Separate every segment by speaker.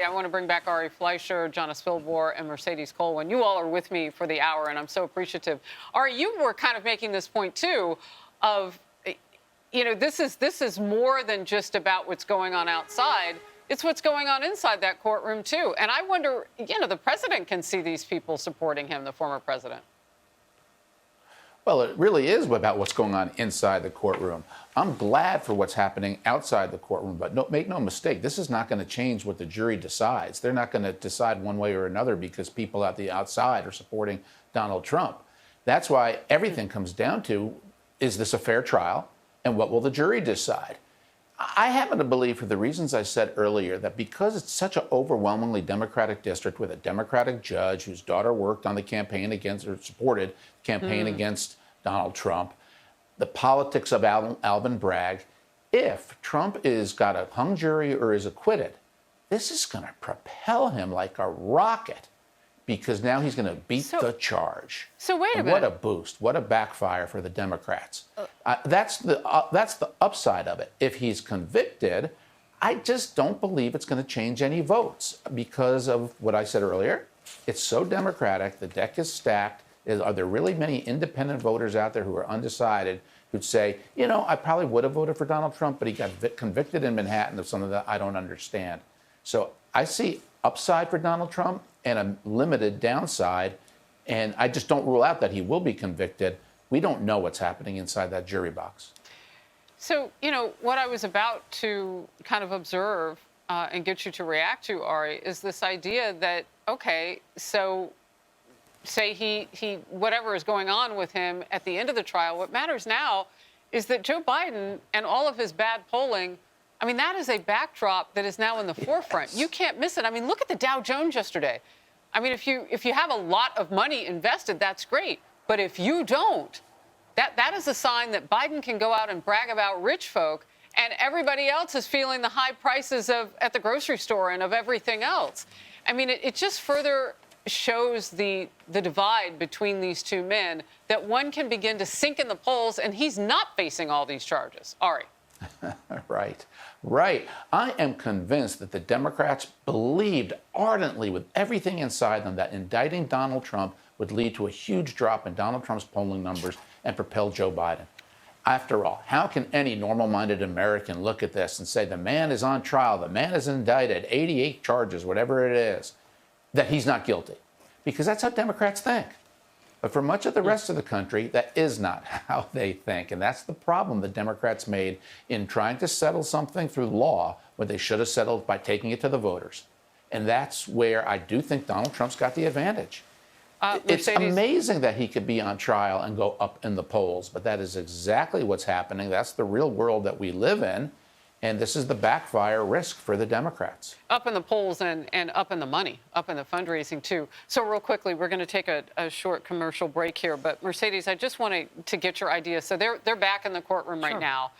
Speaker 1: I want to bring back Ari Fleischer, Jonna Spilbor, and Mercedes Colwin. You all are with me for the hour, and I'm so appreciative. Ari, you were kind of making this point, too, of, this is more than just about what's going on outside. It's what's going on inside that courtroom, too. And I wonder, the president can see these people supporting him, the former president.
Speaker 2: Well, it really is about what's going on inside the courtroom. I'm glad for what's happening outside the courtroom, but make no mistake, this is not going to change what the jury decides. They're not going to decide one way or another because people at the outside are supporting Donald Trump. That's why everything comes down to, is this a fair trial, and what will the jury decide? I happen to believe, for the reasons I said earlier, that because it's such an overwhelmingly Democratic district with a Democratic judge whose daughter worked on the campaign against, or supported the campaign against Donald Trump, the politics of Alvin Bragg, if Trump is got a hung jury or is acquitted, this is going to propel him like a rocket, because now he's going to beat the charge.
Speaker 1: So wait a minute.
Speaker 2: What a boost. What a backfire for the Democrats. That's the upside of it. If he's convicted, I just don't believe it's going to change any votes because of what I said earlier. It's so Democratic. The deck is stacked. Are there really many independent voters out there who are undecided who'd say, I probably would have voted for Donald Trump, but he got convicted in Manhattan of something that I don't understand. So I see upside for Donald Trump and a limited downside. And I just don't rule out that he will be convicted. We don't know what's happening inside that jury box.
Speaker 1: So, what I was about to kind of observe and get you to react to, Ari, is this idea that, okay, so say he whatever is going on with him at the end of the trial, what matters now is that Joe Biden and all of his bad polling, that is a backdrop that is now in the forefront. You can't miss it. Look at the Dow Jones yesterday. If you have a lot of money invested, that's great. But if you don't, that is a sign that Biden can go out and brag about rich folk, and everybody else is feeling the high prices at the grocery store and of everything else. It just further shows the divide between these two men, that one can begin to sink in the polls, and he's not facing all these charges. Ari. Right.
Speaker 2: I am convinced that the Democrats believed ardently with everything inside them that indicting Donald Trump would lead to a huge drop in Donald Trump's polling numbers and propel Joe Biden. After all, how can any normal-minded American look at this and say the man is on trial, the man is indicted, 88 charges, whatever it is, that he's not guilty? Because that's how Democrats think. But for much of the rest of the country, that is not how they think. And that's the problem the Democrats made in trying to settle something through law when they should have settled by taking it to the voters. And that's where I do think Donald Trump's got the advantage. It's amazing that he could be on trial and go up in the polls, but that is exactly what's happening. That's the real world that we live in. And this is the backfire risk for the Democrats.
Speaker 1: Up in the polls and up in the money, up in the fundraising, too. So real quickly, we're going to take a short commercial break here. But Mercedes, I just wanted to get your idea. So they're back in the courtroom right now.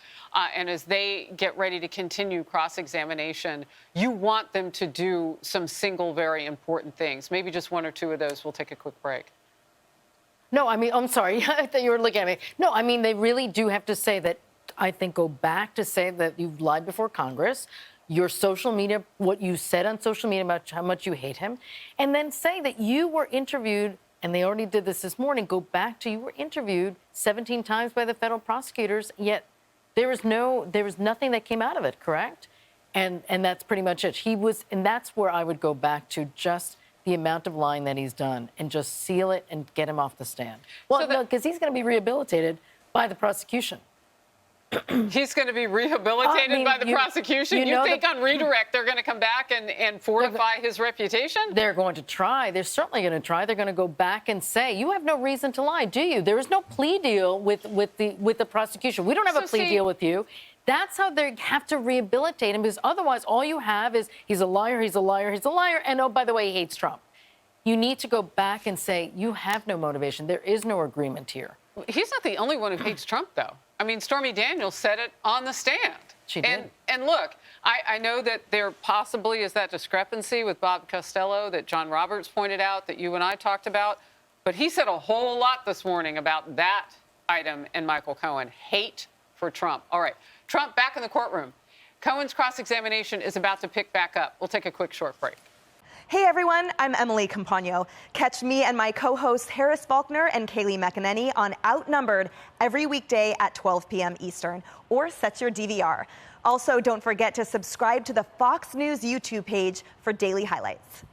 Speaker 1: And as they get ready to continue cross-examination, you want them to do some single, very important things. Maybe just one or two of those. We'll take a quick break.
Speaker 3: No, I'm sorry. I thought you were looking at me. No, they really do have to say that. I think go back to say that you've lied before Congress, your social media, what you said on social media about how much you hate him, and then say that you were interviewed, and they already did this morning, go back to you were interviewed 17 times by the federal prosecutors, yet there was nothing that came out of it, correct? And that's pretty much it. And that's where I would go back to, just the amount of lying that he's done, and just seal it and get him off the stand. Well, no, because he's going to be rehabilitated by the prosecution.
Speaker 1: He's going to be rehabilitated by the prosecution? You think on redirect they're going to come back and fortify his reputation?
Speaker 3: They're going to try. They're certainly going to try. They're going to go back and say, you have no reason to lie, do you? There is no plea deal with the prosecution. We don't have a plea deal with you. That's how they have to rehabilitate him, because otherwise all you have is he's a liar, he's a liar, he's a liar, and oh, by the way, he hates Trump. You need to go back and say, you have no motivation. There is no agreement here.
Speaker 1: He's not the only one who hates Trump, though. Stormy Daniels said it on the stand.
Speaker 3: She did.
Speaker 1: And look, I know that there possibly is that discrepancy with Bob Costello that John Roberts pointed out, that you and I talked about. But he said a whole lot this morning about that item and Michael Cohen. Hate for Trump. All right. Trump back in the courtroom. Cohen's cross-examination is about to pick back up. We'll take a quick short break.
Speaker 4: Hey everyone, I'm Emily Campagno. Catch me and my co-hosts Harris Faulkner and Kaylee McEnany on Outnumbered every weekday at 12 p.m. Eastern, or set your DVR. Also, don't forget to subscribe to the Fox News YouTube page for daily highlights.